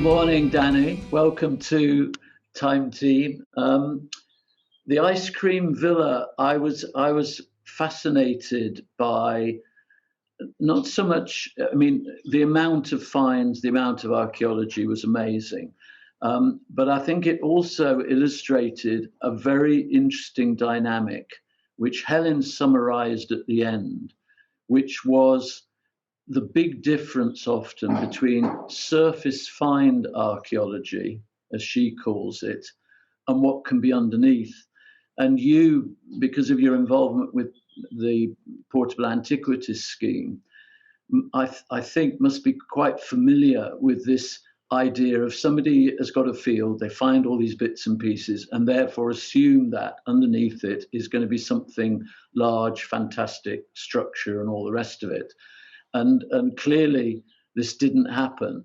morning, Danny. Welcome to Time Team. The ice cream villa. I was fascinated by not so much. I mean, the amount of finds, the amount of archaeology was amazing, but I think it also illustrated a very interesting dynamic, which Helen summarised at the end, which was the big difference often between surface find archaeology, as she calls it, and what can be underneath. And you, because of your involvement with the Portable Antiquities Scheme, I think must be quite familiar with this idea of somebody has got a field, they find all these bits and pieces, and therefore assume that underneath it is going to be something large, fantastic structure, and all the rest of it. And clearly this didn't happen.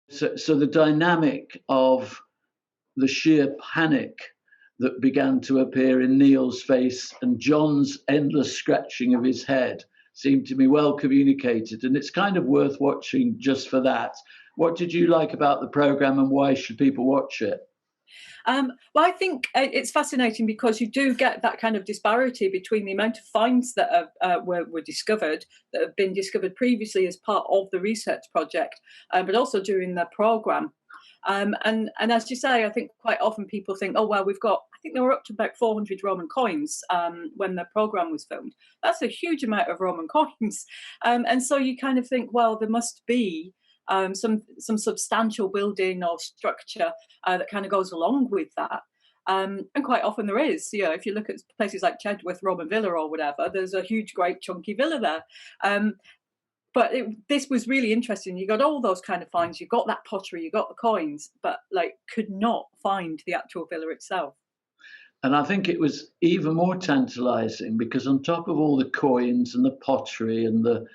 So the dynamic of the sheer panic that began to appear in Neil's face and John's endless scratching of his head seemed to me well communicated, and it's kind of worth watching just for that. What did you like about the programme, and why should people watch it? Well, I think it's fascinating because you do get that kind of disparity between the amount of finds that were discovered, that have been discovered previously as part of the research project, but also during the programme. And as you say, I think quite often people think, oh, well, I think there were up to about 400 Roman coins when the programme was filmed. That's a huge amount of Roman coins. And so you kind of think, well, there must be some substantial building or structure that kind of goes along with that. And quite often there is. You know, if you look at places like Chedworth Roman Villa or whatever, there's a huge, great, chunky villa there. But this was really interesting. You got all those kind of finds. You got that pottery, you got the coins, but could not find the actual villa itself. And I think it was even more tantalizing because on top of all the coins and the pottery and the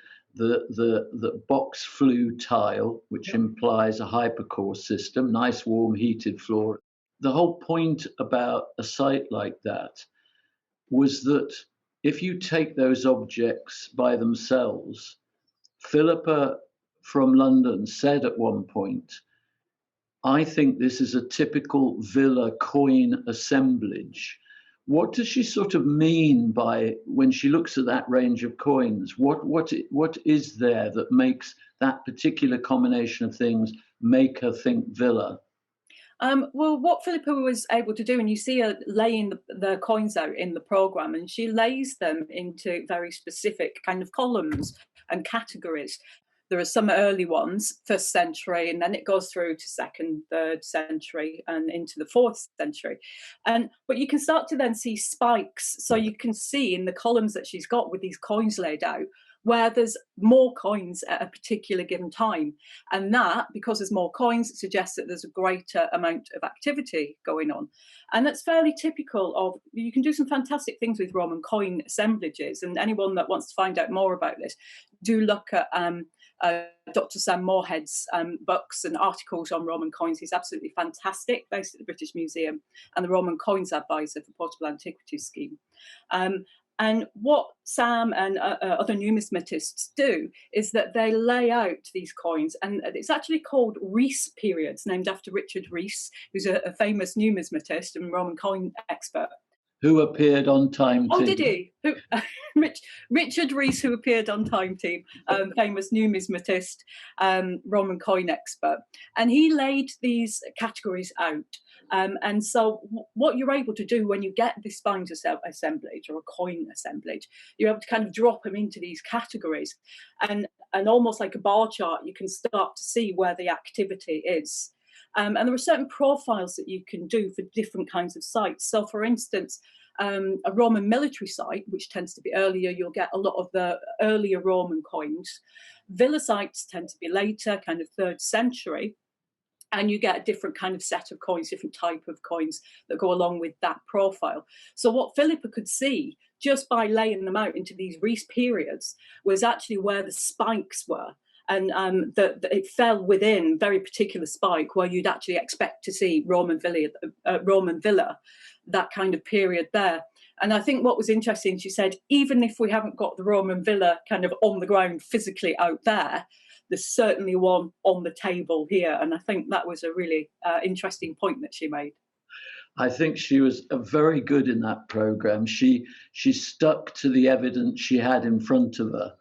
box flue tile, which implies a hypercore system, nice warm heated floor. The whole point about a site like that was that if you take those objects by themselves, Philippa from London said at one point, I think this is a typical villa coin assemblage. What does she sort of mean by when she looks at that range of coins? What is there that makes that particular combination of things make her think villa? Well, what Philippa was able to do, and you see her laying the coins out in the programme, and she lays them into very specific kind of columns and categories. There are some early ones, 1st century, and then it goes through to 2nd, 3rd century and into the 4th century. But you can start to then see spikes. So you can see in the columns that she's got with these coins laid out, where there's more coins at a particular given time. And that, because there's more coins, it suggests that there's a greater amount of activity going on. And that's fairly typical of, you can do some fantastic things with Roman coin assemblages. And anyone that wants to find out more about this, do look at Dr. Sam Moorhead's books and articles on Roman coins. He's absolutely fantastic, based at the British Museum and the Roman Coins Advisor for Portable Antiquities Scheme. And what Sam and other numismatists do is that they lay out these coins, and it's actually called Rees periods, named after Richard Rees, who's a famous numismatist and Roman coin expert. Who appeared on Time Team? Oh, did he? Richard Rees, who appeared on Time Team, famous numismatist, Roman coin expert. And he laid these categories out. And so what you're able to do when you get this finds assemblage or a coin assemblage, you're able to kind of drop them into these categories. And almost like a bar chart, you can start to see where the activity is. And there are certain profiles that you can do for different kinds of sites. So, for instance, a Roman military site, which tends to be earlier, you'll get a lot of the earlier Roman coins. Villa sites tend to be later, kind of 3rd century. And you get a different kind of set of coins, different type of coins that go along with that profile. So what Philippa could see, just by laying them out into these Rees periods, was actually where the spikes were. And it fell within very particular spike where you'd actually expect to see Roman villa, that kind of period there. And I think what was interesting, she said, even if we haven't got the Roman villa kind of on the ground physically out there, there's certainly one on the table here. And I think that was a really interesting point that she made. I think she was very good in that program. She stuck to the evidence she had in front of her,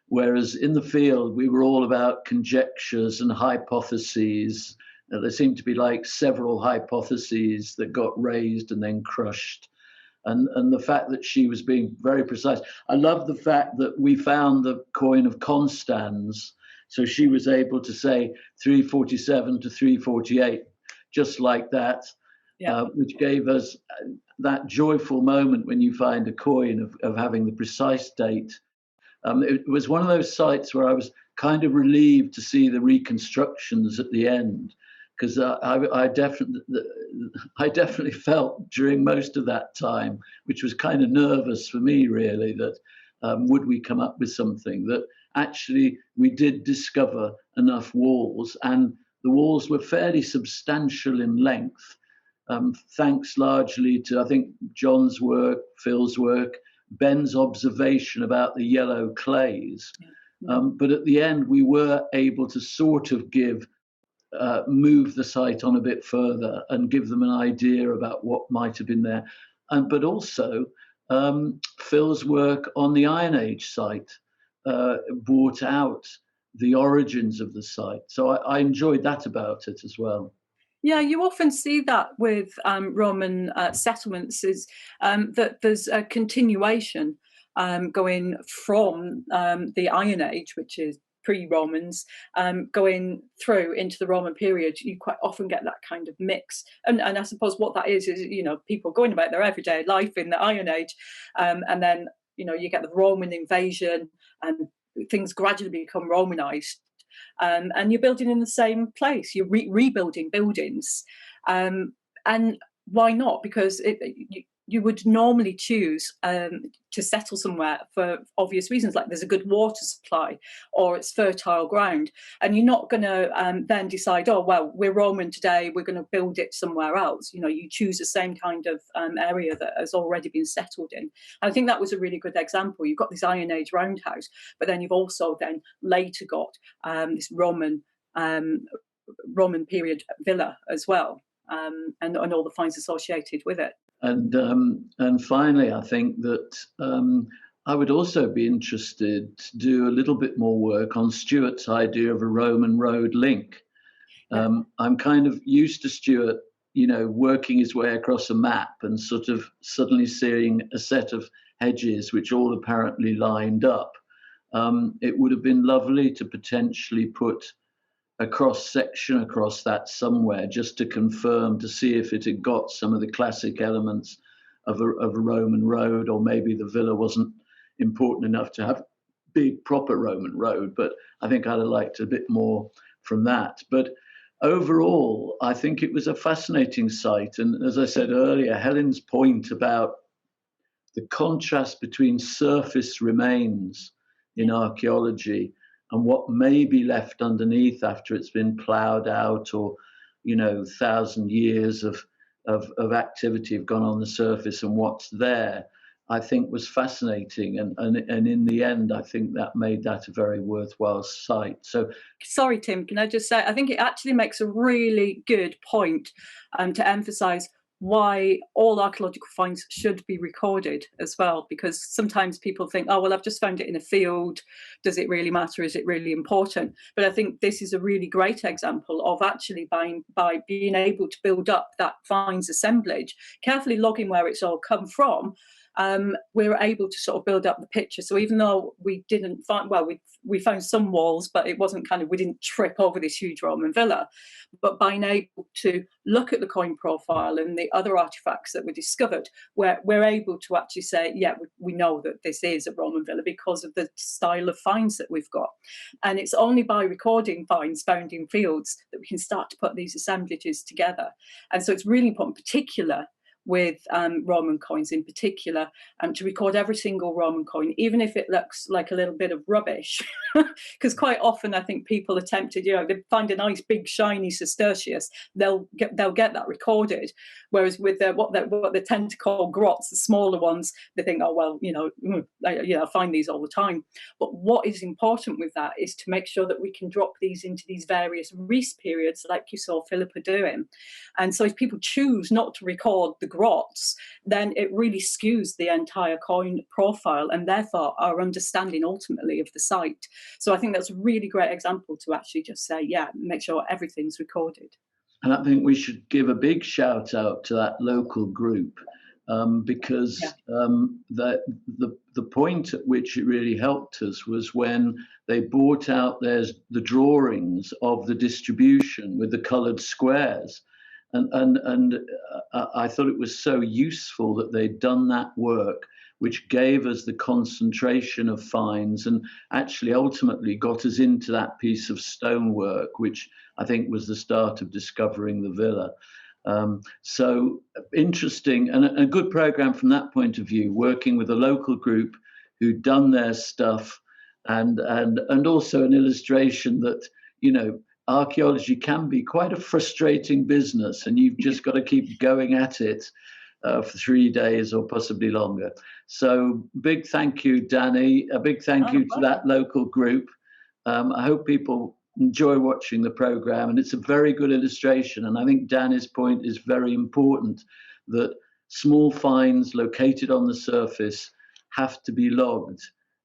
whereas in the field we were all about conjectures and hypotheses. There seemed to be like several hypotheses that got raised and then crushed. And the fact that she was being very precise. I love the fact that we found the coin of Constans, so she was able to say 347 to 348, just like that. Yeah. Which gave us that joyful moment when you find a coin of having the precise date. It was one of those sites where I was kind of relieved to see the reconstructions at the end, because I definitely felt during most of that time, which was kind of nervous for me really, that would we come up with something that actually we did discover enough walls, and the walls were fairly substantial in length. Thanks largely to, I think, John's work, Phil's work, Ben's observation about the yellow clays. But at the end, we were able to sort of move the site on a bit further and give them an idea about what might have been there. But also, Phil's work on the Iron Age site brought out the origins of the site. So I enjoyed that about it as well. Yeah, you often see that with Roman settlements, is that there's a continuation going from the Iron Age, which is pre-Romans, going through into the Roman period. You quite often get that kind of mix. And I suppose what that is, people going about their everyday life in the Iron Age. And then, you get the Roman invasion and things gradually become Romanized. And you're building in the same place, you're rebuilding buildings. And why not? Because you would normally choose to settle somewhere for obvious reasons, like there's a good water supply or it's fertile ground. And you're not going to then decide, oh, well, we're Roman today, we're going to build it somewhere else. You choose the same kind of area that has already been settled in. And I think that was a really good example. You've got this Iron Age roundhouse, but then you've also then later got this Roman period villa as well, and all the finds associated with it. And finally, I think that I would also be interested to do a little bit more work on Stuart's idea of a Roman road link. I'm kind of used to Stuart, working his way across a map and sort of suddenly seeing a set of hedges which all apparently lined up. It would have been lovely to potentially put a cross section across that somewhere, just to confirm, to see if it had got some of the classic elements of a Roman road, or maybe the villa wasn't important enough to have a big proper Roman road. But I think I'd have liked a bit more from that. But overall, I think it was a fascinating site. And as I said earlier, Helen's point about the contrast between surface remains in archaeology and what may be left underneath after it's been ploughed out, or 1,000 years of activity have gone on the surface, and what's there, I think was fascinating. And in the end, I think that made that a very worthwhile site. So, sorry, Tim, can I just say, I think it actually makes a really good point to emphasise why all archaeological finds should be recorded as well, because sometimes people think, oh, well, I've just found it in a field, does it really matter, is it really important? But I think this is a really great example of actually by being able to build up that finds assemblage, carefully logging where it's all come from, we were able to sort of build up the picture. So even though we didn't find, well, we found some walls, but it wasn't we didn't trip over this huge Roman villa. But being able to look at the coin profile and the other artifacts that were discovered, we're able to actually say, yeah, we know that this is a Roman villa because of the style of finds that we've got. And it's only by recording finds found in fields that we can start to put these assemblages together. And so it's really important, particular with Roman coins in particular, to record every single Roman coin, even if it looks like a little bit of rubbish. Because quite often I think people are tempted, they find a nice big shiny Sestertius, they'll get that recorded. Whereas with what they tend to call grots, the smaller ones, they think, oh well, I find these all the time. But what is important with that is to make sure that we can drop these into these various Reese periods, like you saw Philippa doing. And so if people choose not to record the grots, then it really skews the entire coin profile and therefore our understanding ultimately of the site. So I think that's a really great example to actually just say, make sure everything's recorded. And I think we should give a big shout out to that local group, because the point at which it really helped us was when they brought out the drawings of the distribution with the coloured squares. And I thought it was so useful that they'd done that work, which gave us the concentration of finds and actually ultimately got us into that piece of stonework, which I think was the start of discovering the villa. So interesting and a good program from that point of view, working with a local group who'd done their stuff, and also an illustration that, archaeology can be quite a frustrating business, and you've just got to keep going at it for 3 days or possibly longer. So big thank you, Danny. A big thank you to that local group. I hope people enjoy watching the program, and it's a very good illustration. And I think Danny's point is very important, that small finds located on the surface have to be logged.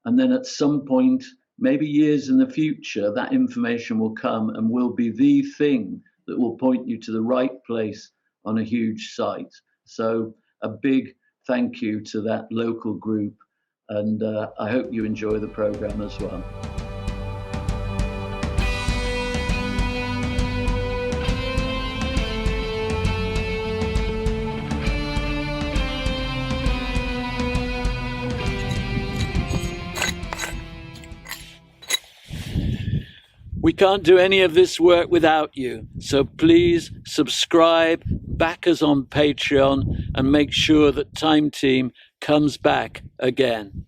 And then at some point, maybe years in the future, that information will come and will be the thing that will point you to the right place on a huge site. So a big thank you to that local group, and I hope you enjoy the program as well. We can't do any of this work without you, so please subscribe, back us on Patreon, and make sure that Time Team comes back again.